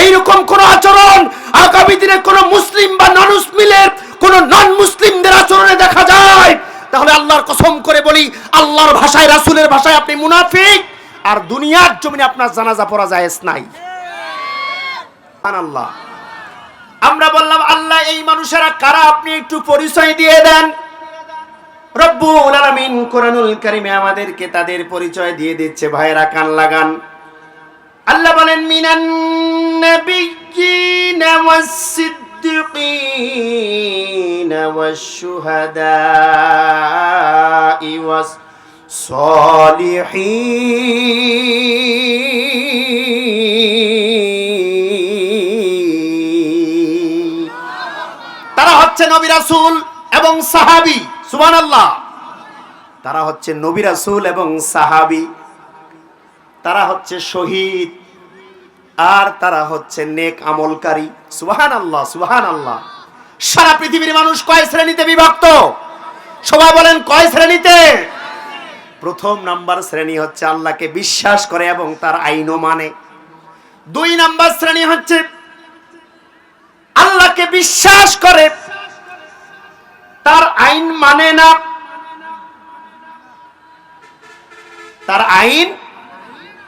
এইরকম কোন আচরণ আগামী দিনে কোন মুসলিম বা নন মুসলিমের কোন নন মুসলিমদের আচরণে দেখা যায়, তাহলে আল্লাহর কসম করে বলি, আল্লাহর ভাষায়, রাসূলের ভাষায় আপনি মুনাফিক, আর দুনিয়ার জমিনে আপনার জানাজা পড়া জায়েজ নাই। সুবহানাল্লাহ। আমরা বললাম আল্লাহ এই মানুষেরা কারা, আপনি একটু পরিচয় দিয়ে দেন। রব্বুল আলামিন কোরআনুল কারীমে আমাদেরকে তাদের পরিচয় দিয়ে দিচ্ছে। ভাইরা কান লাগান। আল্লাহ বলেন মিনান নাবিয়্যিনা ওয়াস-সিদ্দিকিনা ওয়াশ-শুহাদা'i ওয়াস-সলিহিন। তারা হচ্ছে নবী রাসূল এবং সাহাবী। সুবহানাল্লাহ। তারা হচ্ছে নবী রাসূল এবং সাহাবী, তারা হচ্ছে শহীদ, আর তারা হচ্ছে নেক আমলকারী। সুবহানাল্লাহ, সুবহানাল্লাহ। সারা পৃথিবীর মানুষ কয় শ্রেণীতে বিভক্ত? সবাই বলেন কয় শ্রেণীতে? প্রথম নাম্বার শ্রেণী হচ্ছে আল্লাহকে বিশ্বাস করে এবং তার আইনও মানে। 2 নাম্বার শ্রেণী হচ্ছে আল্লাহকে বিশ্বাস করে, তার আইন মানে না, তার আইন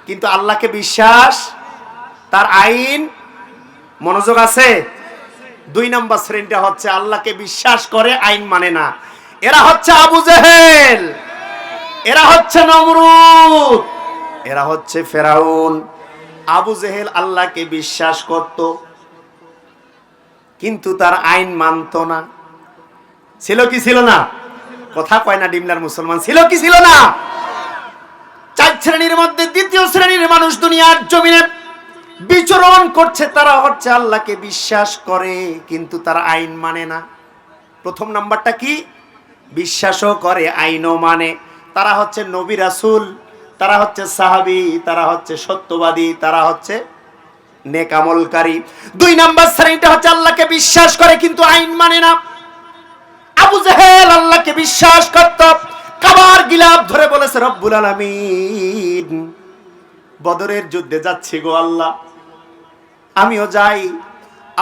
কিন্তু আল্লাহকে বিশ্বাস, তার আইন। মনোযোগ আছে? 2 নাম্বার শ্রেণীটা হচ্ছে আল্লাহকে বিশ্বাস করে, আইন মানে না। এরা হচ্ছে আবু জেহেল, এরা হচ্ছে নমরুদ, এরা হচ্ছে ফেরাউন। আবু জেহেল আল্লাহকে বিশ্বাস করত কিন্তু তার আইন মানত না। ছিল কি ছিল না? কথা কয় না ডিমলার মুসলমান, ছিল কি ছিল না? 4 শ্রেণীর মধ্যে 2য় শ্রেণীর মানুষ দুনিয়ার জমিনে বিচরণ করছে। তারা হচ্ছে আল্লাহকে বিশ্বাস করে কিন্তু তার আইন মানে না। প্রথম নাম্বারটা কি? বিশ্বাসও করে, আইনও মানে। তারা হচ্ছে নবী রাসূল, তারা হচ্ছে সাহাবী, তারা হচ্ছে সত্যবাদী, তারা হচ্ছে নেক আমলকারী। 2 নাম্বার শ্রেণীটা হচ্ছে আল্লাহকে বিশ্বাস করে কিন্তু আইন মানে না। আবু জেহেল আল্লাহকে বিশ্বাস করত, কাবার গিলাফ ধরে বলেছে রব্বুল আলামিন বদরের যুদ্ধে যাচ্ছি গো আল্লাহ, আমিও যাই,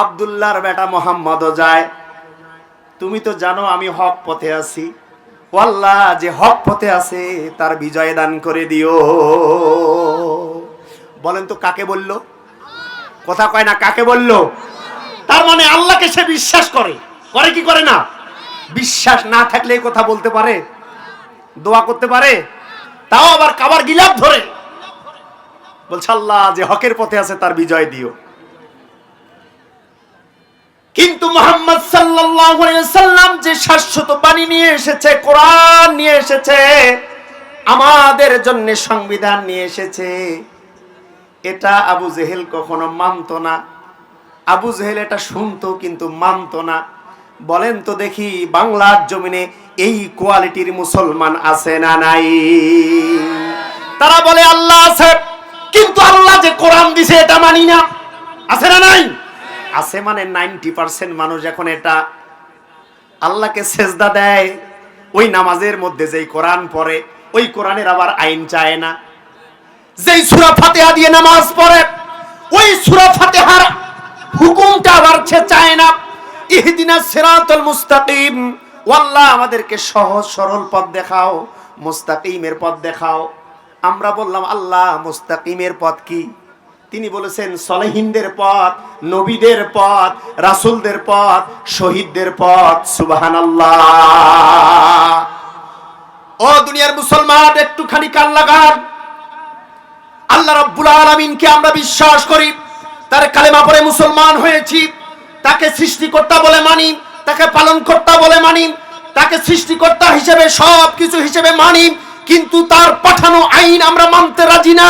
আব্দুল্লাহর বেটা মুহাম্মদও যায়, তুমি তো জানো আমি হক পথে আছি, ও আল্লাহ যে হক পথে আছে তার বিজয় দান করে দিও। বলেন তো কাকে বলল? কথা কয় না, কাকে বলল? তার মানে আল্লাহকে সে বিশ্বাস করে, করে কি করে না? বিশ্বাস না থাকলে এই কথা বলতে পারে, দোয়া করতে পারে, তাও আবার কাবার গিলাফ ধরে বলছে আল্লাহ যে হকের পথে আছে তার বিজয় দিও। কিন্তু মুহাম্মদ সাল্লাল্লাহু আলাইহি ওয়াসাল্লাম যে শাশ্বত বাণী নিয়ে এসেছে, কোরআন নিয়ে এসেছে, আমাদের জন্য সংবিধান নিয়ে এসেছে, এটা আবু জেহেল কখনো মানত না। আবু জেহেল এটা শুনতো কিন্তু মানত না। বলেন তো দেখি বাংলার জমিনে এই কোয়ালিটির মুসলমান আছে না নাই? তারা বলে আল্লাহ আছে কিন্তু আল্লাহ যে কোরআন দিছে এটা মানি না। আছে না নাই? আছে মানে 90% মানুষ এখন এটা আল্লাহকে সেজদা দেয়, ওই নামাজের মধ্যে যেই কোরআন পড়ে ওই কোরআনের আবার আইন চায় না। যেই সূরা ফাতিহা দিয়ে নামাজ পড়ে ওই সূরা ফাতিহার হুকুমটা আবার সে চায় না। ইহদিনাস সিরাতাল মুস্তাকিম, আল্লাহ আমাদেরকে সহজ সরল পথ দেখাও, মুস্তাকিমের পথ দেখাও। আমরা বললাম আল্লাহ মুস্তাকিমের পথ কি? তিনি বলেছেন সলেহিনদের পথ, নবীদের পথ, রাসূলদের পথ, শহীদদের পথ। সুবহানাল্লাহ। ও দুনিয়ার মুসলমান একটুখানি কান লাগান। আল্লাহ রাব্বুল আলামিনকে আমরা বিশ্বাস করি, তার কালেমা পড়ে মুসলমান হয়েছি, তাকে সৃষ্টিকর্তা বলে মানি, তাকে পালনকর্তা বলে মানি, তাকে সৃষ্টিকর্তা হিসেবে সব কিছু হিসেবে মানি, কিন্তু তার পাঠানো আইন আমরা মানতে রাজি না।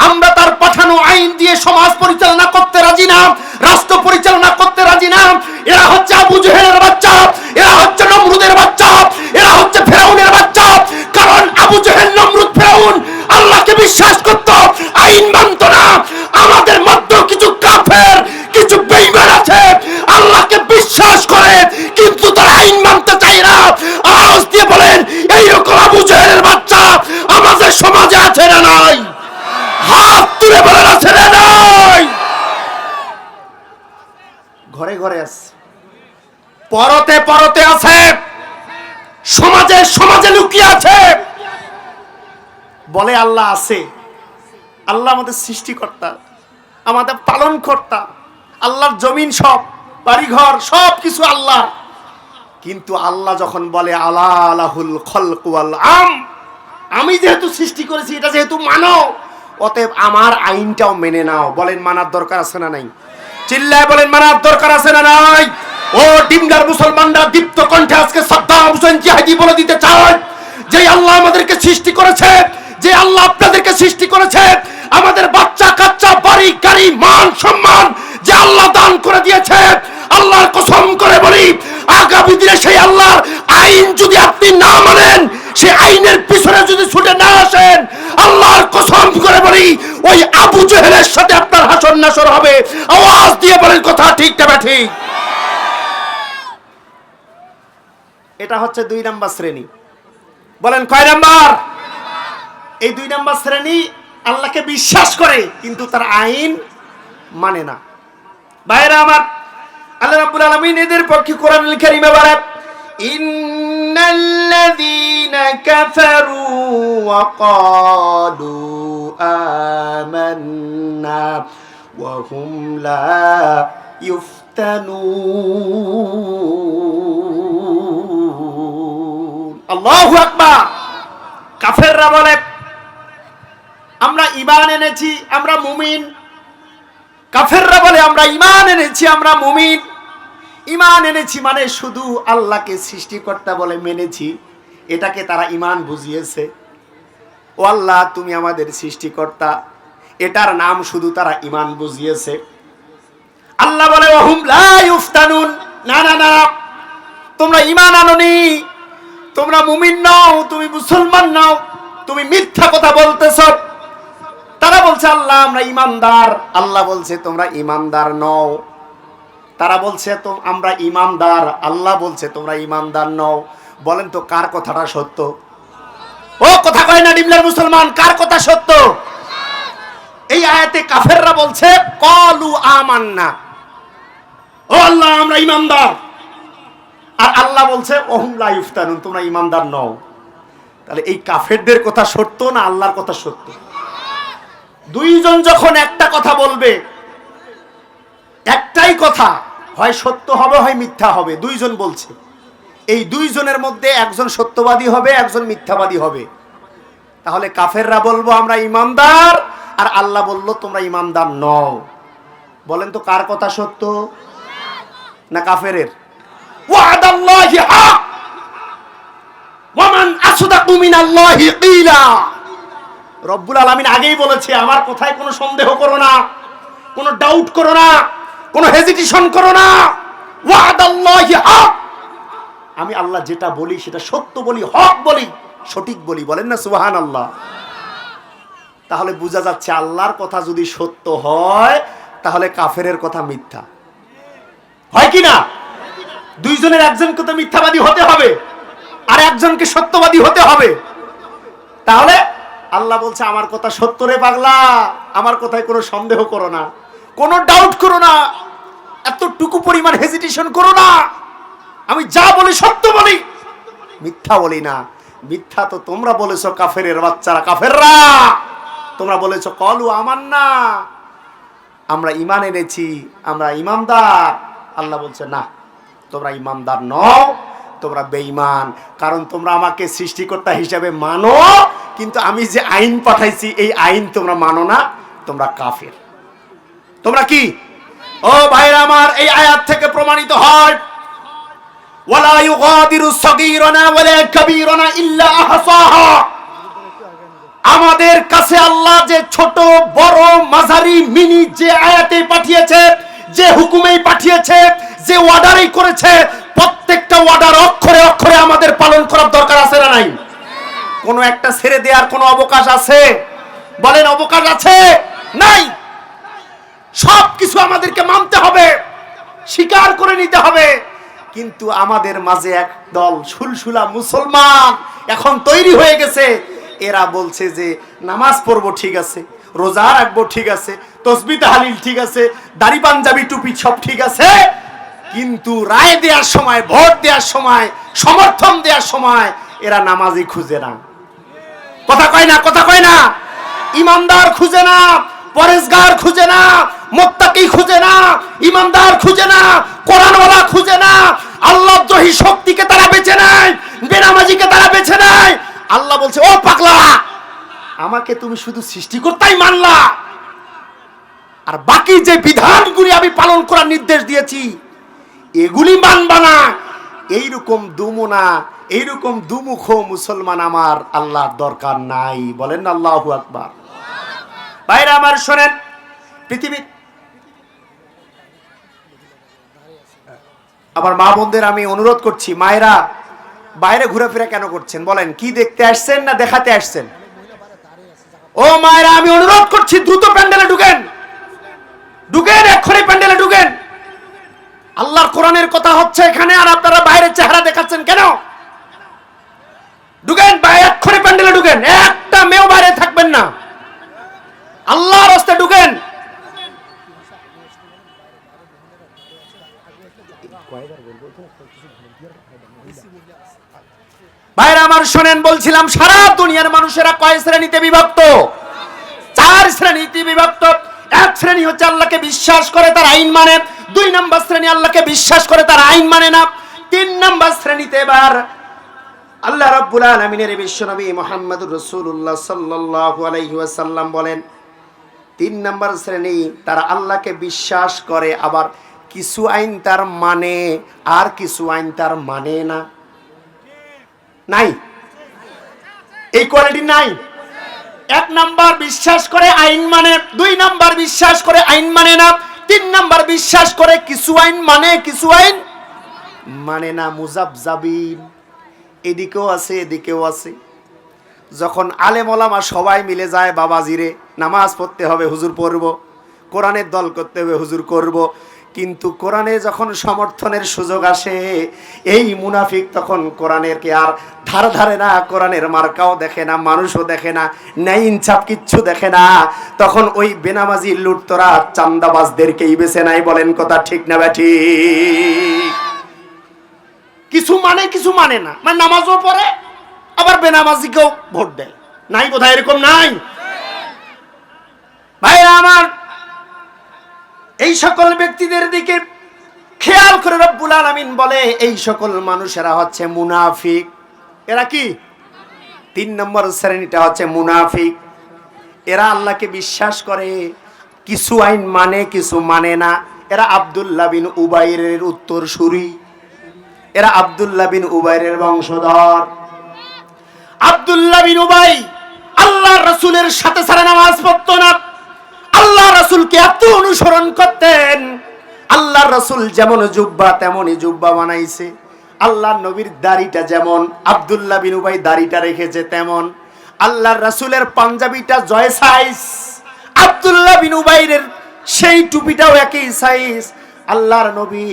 আমরা তার পাঠানো আইন দিয়ে সমাজ পরিচালনা করতে রাজি না, রাষ্ট্র পরিচালনা করতে রাজি না। এরা হচ্ছে আবু জেহেলের বাচ্চা, এরা হচ্ছে নমরুদের বাচ্চা, এরা হচ্ছে ফেরাউনের বাচ্চা। কারণ আবু জেহেল, নমরুদ, ফেরাউন আল্লাহকে বিশ্বাস করত, আইন মানত না। আমাদের মধ্যে কিছু কাফের, কিছু বেঈমান আছে, আল্লাহকে বিশ্বাস করে কিন্তু তার আইন মানতে চায় না। আওয়াজ দিয়ে বলেন এইরকম আবু জেহেলের বাচ্চা আমাদের সমাজে আছে না নাই? হাত তুলে বলেন আছে না নাই? ঘরে ঘরে আছে, পরতে পরতে আছে, সমাজে সমাজে লুকিয়ে আছে। বলে আল্লাহ আছে। আল্লাহ আমাদের সৃষ্টিকর্তা, আমাদের পালনকর্তা, আল্লাহর জমিন সব, বাড়িঘর সব কিছু আল্লাহ। কিন্তু আল্লাহ যখন বলে আলা আলাহুল খলকু ওয়াল আম, আমি যেহেতু সৃষ্টি করেছি, এটা যেহেতু মানো, অতএব আমার আইনটাও মেনে নাও। বলেন মানার দরকার আছে না নাই? চিল্লায় বলেন মানার দরকার আছে না নাই? ও ডিমগার মুসলমানরা, দীপ্ত কণ্ঠে আজকে সাদ্দাম হোসেন জিহাদি বলে দিতে চায়, যে আল্লাহ আমাদেরকে সৃষ্টি করেছে, যে আল্লাহ আপনাদেরকে সৃষ্টি করেছে, আমাদের বাচ্চা কাচ্চা, বাড়ি গাড়ি, মান সম্মান যে আল্লাহ দান করে দিয়েছে, আল্লাহর কসম করে বলি, আগামী দিনে সেই আল্লাহর আইন যদি আপনি না মানেন, সেই আইনের পিছনে যদি ছুটে না আসেন, আল্লাহর কসম করে বলি, ওই আবু জেহেলের সাথে আপনার হাসর নাসর হবে। আওয়াজ দিয়ে বলেন কথা ঠিক না ঠিক? এটা হচ্ছে 2 নাম্বার শ্রেণী। বলেন কয় নাম্বার? এই 2 নাম্বার শ্রেণী আল্লাহকে বিশ্বাস করে কিন্তু তার আইন মানে না। ভাইরা আমার, আল্লাহ রাব্বুল আলামিন এদের পক্ষে কোরআনুল কারীমে বলে, ইন্নাল্লাযীনা কাফারু ওয়া ক্বালু আমান্না ওয়া হুম লা ইফতানুন। আল্লাহু আকবার। কাফেররা বলে আমরা ঈমান এনেছি, আমরা মুমিন। কাফেররা বলে আমরা ঈমান এনেছি, আমরা মুমিন। ঈমান এনেছি মানে শুধু আল্লাহকে সৃষ্টিকর্তা বলে মেনেছি, এটাকে তারা ঈমান বুঝিয়েছে। ও আল্লাহ তুমি আমাদের সৃষ্টিকর্তা, এটার নাম শুধু তারা ঈমান বুঝিয়েছে। আল্লাহ বলে ওহুম লা ইফতানুন, না না না, তোমরা ঈমান আনোনি, তোমরা মুমিন নাও, তুমি মুসলমান নাও, তুমি মিথ্যা কথা বলতেছো। তারা বলছে আল্লাহ আমরা ঈমানদার, আল্লাহ বলছে তোমরা ঈমানদার নও। তারা বলছে তো আমরা ঈমানদার, আল্লাহ বলছে তোমরা ঈমানদার নও। বলেন তো কার কথাটা সত্য? ও কথা কয় না ডিমলার মুসলমান, কার কথা সত্য? এই আয়াতে কাফেররা বলছে ক্বালু আমান্না, ও আল্লাহ আমরা ঈমানদার, আর আল্লাহ বলছে ওহুম লা ইফতানুন, তোমরা ঈমানদার নও। তাহলে এই কাফেরদের কথা সত্য না আল্লাহর কথা সত্য? দুইজন যখন একটা কথা বলবে, একটাই কথা, হয় সত্য হবে হয় মিথ্যা হবে, দুইজন বলছে, এই দুইজনের মধ্যে একজন সত্যবাদী হবে, একজন মিথ্যাবাদী হবে। তাহলে কাফেররা বলবো আমরা ঈমানদার, আর আল্লাহ বলল তোমরা ঈমানদার নও। বলেন তো কার কথা সত্য? না কাফেরের? ওয়াদাল্লাহি হক ওয়া মান আসদাকু মিনাল্লাহি কিলা। রব্বুল আলামিন আগেই বলেছে, আমার কথায় কোনো সন্দেহ করো না, কোনো ডাউট করো না, কোনো হেজিটেশন করো না। ওয়াদাল্লাহি হক, আমি আল্লাহ যেটা বলি সেটা সত্য বলি, হক বলি, সঠিক বলি। বলেন না সুবহানাল্লাহ? তাহলে বোঝা যাচ্ছে আল্লাহর কথা যদি সত্য হয় তাহলে কাফেরের কথা মিথ্যা হয় কি না? দুইজনের একজনকে তো মিথ্যাবাদী হতে হবে আর একজনকে সত্যবাদী হতে হবে। তাহলে আল্লাহ বলছে আমার কথা সত্য রে পাগলা, আমার কথায় কোনো সন্দেহ করো না, কোনো ডাউট করো না, এতটুকু পরিমাণ হেজিটেশন করো না, আমি যা বলি সত্য বলি, মিথ্যা বলি না। মিথ্যা তো তোমরা বলেছো কাফেরের বাচ্চারা, কাফেররা তোমরা বলেছো ক্বালু আমান্না, আমরা ঈমান এনেছি, আমরা ঈমানদার। আল্লাহ বলছে না, তোমরা ঈমানদার নও, তোমরা বেঈমান। কারণ তোমরা আমাকে সৃষ্টিকর্তা হিসেবে মানো, কিন্তু আমি যে আইন পাঠাইছি এই আইন তোমরা মানো না, তোমরা কাফের। তোমরা কি? ও ভাইরা আমার, এই আয়াত থেকে প্রমাণিত হয় ওয়ালা ইউগাদিরু সাগীরানা ওয়ালা কাবীরানা ইল্লা আহসাহা। আমাদের কাছে আল্লাহ যে ছোট বড় মাঝারি মিনি যে আয়াতে পাঠিয়েছে, যে হুকুমেই পাঠিয়েছে, যে অর্ডারই করেছে, প্রত্যেকটা অর্ডার অক্ষরে অক্ষরে আমাদের পালন করার দরকার আছে না নাই? কোনো একটা ছেড়ে দেওয়ার কোনো অবকাশ আছে? বলেন অবকাশ আছে? নাই। সব কিছু আমাদেরকে মানতে হবে, স্বীকার করে নিতে হবে। কিন্তু আমাদের মাঝে এক দল সুলসুলা মুসলমান এখন তৈরি হয়ে গেছে। এরা বলছে যে নামাজ পড়বো ঠিক আছে, রোজা রাখবো ঠিক আছে, তসবিহ তাহলিল ঠিক আছে, দাড়ি পাঞ্জাবি টুপি সব ঠিক আছে, কিন্তু রায় দেওয়ার সময়, ভোট দেওয়ার সময়, সমর্থন দেওয়ার সময় এরা নামাজি খুঁজে না। কথা কয় না, কথা কয় না। ইমানদার খুঁজে না, পরেজগার খুঁজে না, মুত্তাকি খুঁজে না, ইমানদার খুঁজে না, কোরআনওয়ালা খুঁজে না। আল্লাহদ্রোহী শক্তিকে তারা বেছে নেয়, বেনামাজিকে তারা বেছে নেয়। আল্লাহ বলছে, ও পাগলা, আমাকে তুমি শুধু সৃষ্টিকর্তাই মানলা, আর বাকি যে বিধানগুলি আমি পালন করার নির্দেশ দিয়েছি এগুলি মানবা না। এইরকম দুমুনা, এইরকম দুমুখ মুসলমান আমার আল্লাহর দরকার নাই। বলেন না আল্লাহু আকবার। ভাইরা আমার শোনেন, পৃথিবী আমার মা বোনদের আমি অনুরোধ করছি, মায়েরা বাইরে ঘোরাফেরা কেন করছেন বলেন? কি দেখতে আসছেন না দেখাতে আসছেন? ও মায়েরা, আমি অনুরোধ করছি দ্রুত প্যান্ডেলে ঢুকেন, ঢুকেন, এক্ষুনি প্যান্ডেলে ঢুকেন। আল্লাহর কোরআনের কথা হচ্ছে এখানে, আর আপনারা বাইরের চেহারা দেখাচ্ছেন কেন? ঢুকেন, এক্ষুনি প্যান্ডেলে ঢুকেন, একটা মেয়েও বাইরে থাকবেন না। আল্লাহর রাস্তায় ঢুকেন। ভাইরা আমার শোনেন, বলছিলাম সারা দুনিয়ার মানুষেরা কয় শ্রেণীতে বিভক্ত? 4 শ্রেণীতে বিভক্ত। এক শ্রেণী হচ্ছে আল্লাহকে বিশ্বাস করে, তার আইন মানে। 2 নম্বর শ্রেণী আল্লাহকে বিশ্বাস করে, তার আইন মানে না। 3 নম্বর শ্রেণীতে এবার আল্লাহ রাব্বুল আলামিনের বিশ্বনবী মুহাম্মদুর রাসূলুল্লাহ সাল্লাল্লাহু আলাইহি ওয়াসাল্লাম বলেন, 3 নম্বর শ্রেণী তারা আল্লাহকে বিশ্বাস করে, আবার কিছু আইন তার মানে, আর কিছু আইন তার মানে না। নাই, এই কোয়ালিটি নাই। 1 নাম্বার বিশ্বাস করে, আইন মানে। 2 নাম্বার বিশ্বাস করে, আইন মানে না। 3 নাম্বার বিশ্বাস করে, কিছু আইন মানে, কিছু আইন মানে না। মুজাবজাবিন এদিকেও আছে, এদিকেও আছে। যখন আলেম ওলামা সবাই মিলে যায়, বাবাজিরে নামাজ পড়তে হবে, হুজুর পড়ব, কোরআনের দল করতে হবে, হুজুর করব, কিন্তু কোরআনে যখন সমর্থনের সুযোগ আসে, এই মুনাফিক তখন কোরআনের কে আর ধার ধারে না, কোরআনের মার্কাও দেখে না, মানুষও দেখে না, ন্যায় ইনসাফ কিচ্ছু দেখে না। তখন ওই বেনামাজি লুটতরা চান্দাবাজদেরকেই বেছে নাই। বলেন কথা ঠিক না ব্যাঠি? কিছু মানে, কিছু মানে না, মানে নামাজও পড়ে, আবার বেনামাজিকেও ভোট দেয়। নাই বোধহয় এরকম নাই? ভাইরা আমার, এই সকল ব্যক্তিদের দিকে খেয়াল করে রব্বুল আলামিন বলে, এই সকল মানুষেরা হচ্ছে মুনাফিক। এরা কি? 3 নম্বর শ্রেণীটা হচ্ছে মুনাফিক। এরা আল্লাহকে বিশ্বাস করে, কিছু আইন মানে, কিছু মানে না। এরা আব্দুল্লাহ বিন উবাইরের উত্তরসূরি, এরা আব্দুল্লাহ বিন উবাইরের বংশধর। আব্দুল্লাহ বিন উবাই আল্লাহর রাসূলের সাথে সারা নামাজ পড়তো না, আল্লাহ রাসূলকে এত অনুসরণ করতেন। আল্লাহর রাসূল যেমন জুব্বা তেমনই জুব্বা বানাইছে। আল্লাহর নবীর দাড়িটা যেমন আব্দুল্লাহ বিন উবাই দাড়িটা রেখেছে তেমন। আল্লাহর রাসূলের পাঞ্জাবিটা জয় সাইজ, আব্দুল্লাহ বিন উবাইরের সেই টুপিটাও একই সাইজ। আল্লাহর নবী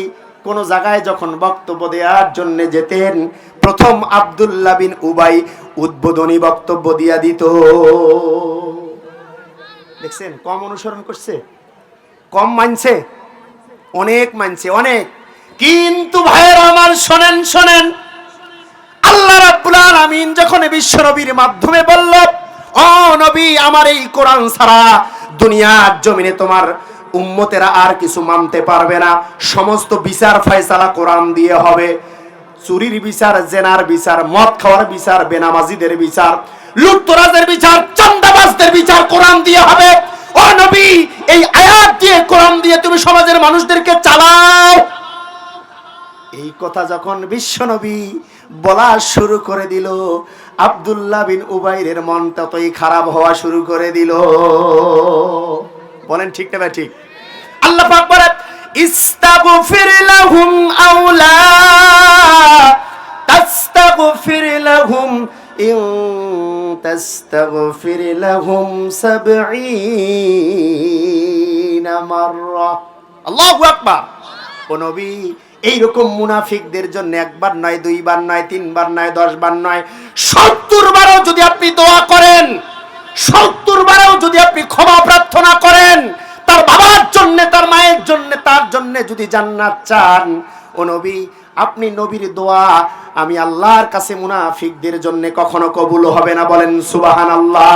কোন জায়গায় যখন বক্তব্য দেওয়ার জন্য যেতেন, প্রথম আব্দুল্লাহ বিন উবাই উদ্বোধনী বক্তব্য দিয়া দিত। দেখছেন, কম অনুসরণ করছে, কম মানছে, অনেক মানছে, অনেক। কিন্তু ভাইয়েরা আমার শোনেন, শোনেন, আল্লাহ রাব্বুল আলামিন যখন বিশ্ব নবীর মাধ্যমে বলল, ও নবী, আমার এই কোরআন ছাড়া দুনিয়ার জমিনে তোমার উম্মতেরা আর কিছু মানতে পারবে না, সমস্ত বিচার ফয়সালা কোরআন দিয়ে হবে। চুরির বিচার, জেনার বিচার, মদ খাওয়ার বিচার, বেনামাজিদের বিচার, লুটতরাজের বিচার, চাঁদাবাজদের বিচার কোরআন দিয়ে হবে। ও নবী, এই আয়াত দিয়ে, কোরআন দিয়ে তুমি সমাজের মানুষদেরকে চালাও। এই কথা যখন বিশ্ব নবী বলা শুরু করে দিল, আব্দুল্লাহ বিন উবাইরের মনটা ততই খারাপ হওয়া শুরু করে দিল। বলেন ঠিক না ভাই? ঠিক। আল্লাহ পাক বলে, ইস্তাগফির লাহুম আও লা তাস্তাগফির লাহুম ইন তাস্তাগফির লাহুম ৭০ মাররা। আল্লাহু আকবার। ও নবী, এইরকম মুনাফিকদের জন্য একবার নয়, 2 বার নয়, 3 বার নয়, 10 বার নয়, 70 বারও যদি আপনি দোয়া করেন, 70 বারও যদি আপনি ক্ষমা প্রার্থনা করেন, তার বাবার জন্য, তার মায়ের জন্য, তার জন্য যদি জান্নাত চান, ও নবী আপনি নবীর দোয়া আমি আল্লাহর কাছে মুনাফিকদের জন্য কখনো কবুল হবে না, বলেন সুবহানাল্লাহ।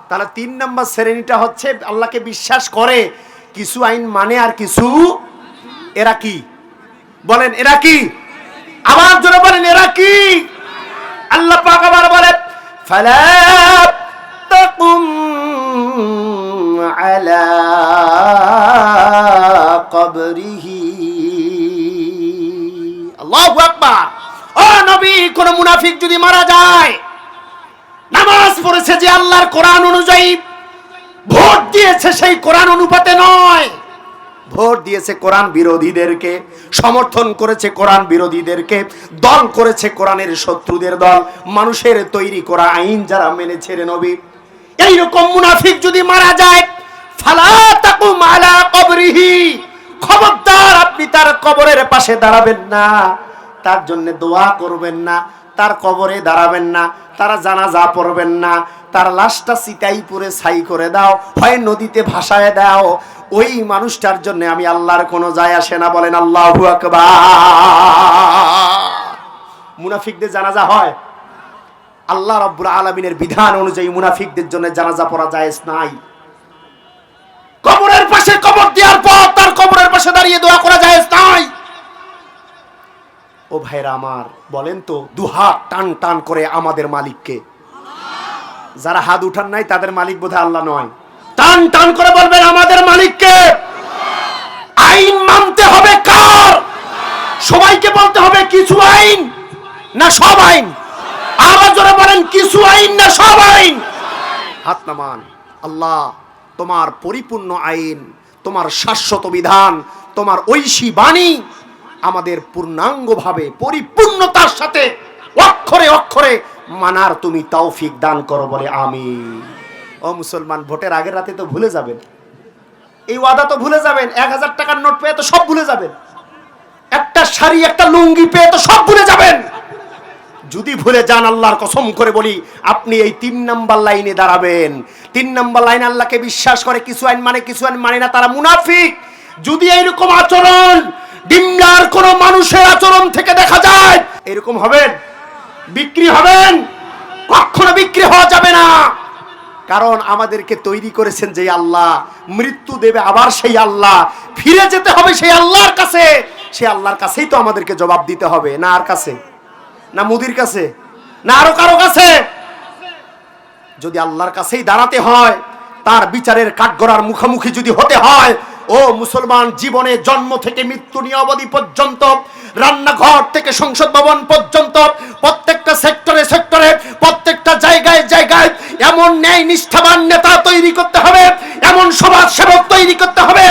তাহলে 3 নম্বর শ্রেণীটা হচ্ছে আল্লাহকে বিশ্বাস করে, কিছু আইন মানে আর কিছু, এরা কি বলেন, এরা কি? আবার জোরে বলেন, এরা কি? আল্লাহ পাক আবার বলে ফালা তাকুম আলা কবরিহি। আল্লাহু আকবার। ও নবী, কোন মুনাফিক যদি মারা যায়, নামাজ পড়েছে যে আল্লাহর কোরআন অনুযায়ী, ভোট দিয়েছে সেই কোরআন অনুপাতে নয়, ভোট দিয়েছে কোরআন বিরোধীদেরকে, সমর্থন করেছে কোরআন বিরোধীদেরকে, দল করেছে কোরআনের শত্রুদের দল, মানুষের তৈরি করা আইন যারা মেনেছে রে নবী, এইরকম মুনাফিক যদি মারা যায়, ফালা তাকুম আলা কবরিহি, খবরদার আপনি তার কবরের পাশে দাঁড়াবেন না, তার জন্য দোয়া করবেন না, তার কবরে দাঁড়াবেন না, তারা জানাজা পড়বেন না, তার লাশটা চিতাই পুরে ছাই করে দাও, হয় নদীতে ভাসায় দাও, ওই মানুষটার জন্য আমি আল্লাহর কোনো যায় আসে না, বলেন আল্লাহু আকবার। মুনাফিকদের জানাজা হয়? আল্লাহ রাব্বুল আলামিনের বিধান অনুযায়ী মুনাফিকদের জন্য জানাজা পড়া জায়েজ নাই। কবরের পাশে কবর দেওয়ার পর তার কবরের পাশে দাঁড়িয়ে দোয়া করা জায়েজ নাই। ও ভাইরা আমার, বলেন তো দুহাত টান টান করে আমাদের মালিককে? যারা হাত উঠান নাই তাদের মালিক বোধহয় আল্লাহ নয়। টান টান করে বলবেন আমাদের মালিককে। আইন মানতে হবে কার? সবাইকে বলতে হবে কিছু আইন না সব আইন? আরো জোরে বলেন, কিছু আইন না সব আইন? হাত নামান। আল্লাহ তোমার পরিপূর্ণ আইন, তোমার শাশ্বত বিধান, তোমার ঐশী বাণী আমাদের পূর্ণাঙ্গভাবে পরিপূর্ণতার সাথে অক্ষরে অক্ষরে মানার তুমি তৌফিক দান করো, বলে আমিন। ও মুসলমান, ভোটের আগের রাতে তো ভুলে যাবেন, এই ওয়াদা তো ভুলে যাবেন, 1000 টাকার নোট পেয়ে তো সব ভুলে যাবেন, একটা শাড়ি একটা লুঙ্গি পেয়ে তো সব ভুলে যাবেন। যদি ভুলে যান, আল্লাহর কসম করে বলি, আপনি এই 3 নাম্বার লাইনে দাঁড়াবেন। 3 নাম্বার লাইন আল্লাহকে বিশ্বাস করে, কিছু আইন মানে কিছু আইন মানে না, তারা মুনাফিক। যদি এইরকম আচরণ ডিমলার কোন মানুষের আচরণ থেকে দেখা যায়, এরকম হবেন, বিক্রি হবেন, কখনো বিক্রি হওয়া যাবে না। কারণ আমাদেরকে তৈরি করেছেন যে আল্লাহ, মৃত্যু দেবে আবার সেই আল্লাহ, ফিরে যেতে হবে সেই আল্লাহর কাছে। সেই আল্লাহর কাছেই তো আমাদেরকে জবাব দিতে হবে, না আর কাছে, না মুদির কাছে, না আরো কারো কাছে। যদি আল্লাহর কাছেই দাঁড়াতে হয়, তার বিচারের কাঠগড়ার মুখোমুখি যদি হতে হয়, ও মুসলমান, জীবনে জন্ম থেকে মৃত্যু নিয়মাবধি পর্যন্ত, রান্নাঘর থেকে সংসদ ভবন পর্যন্ত, প্রত্যেকটা সেক্টরে সেক্টরে, প্রত্যেকটা জায়গায় জায়গায় এমন ন্যায় নিষ্ঠাবান নেতা তৈরি করতে হবে, এমন সমাজ সেবক তৈরি করতে হবে,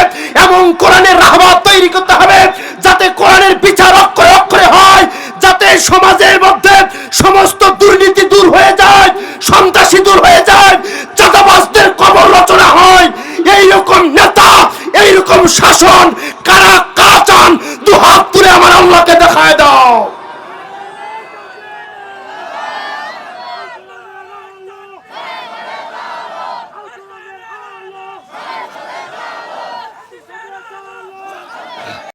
এমন কোরআনের রাহবার তৈরি করতে হবে, যাতে কোরআনের বিচার অক্ষরে অক্ষরে হয়, যাতে সমাজের মধ্যে সমস্ত দুর্নীতি দূর হয়ে যায়, সন্ত্রাসী দূর হয়ে যায়, চাঁদাবাজদের কবর রচনা হয়। এইরকম নেতা, এইরকম শাসন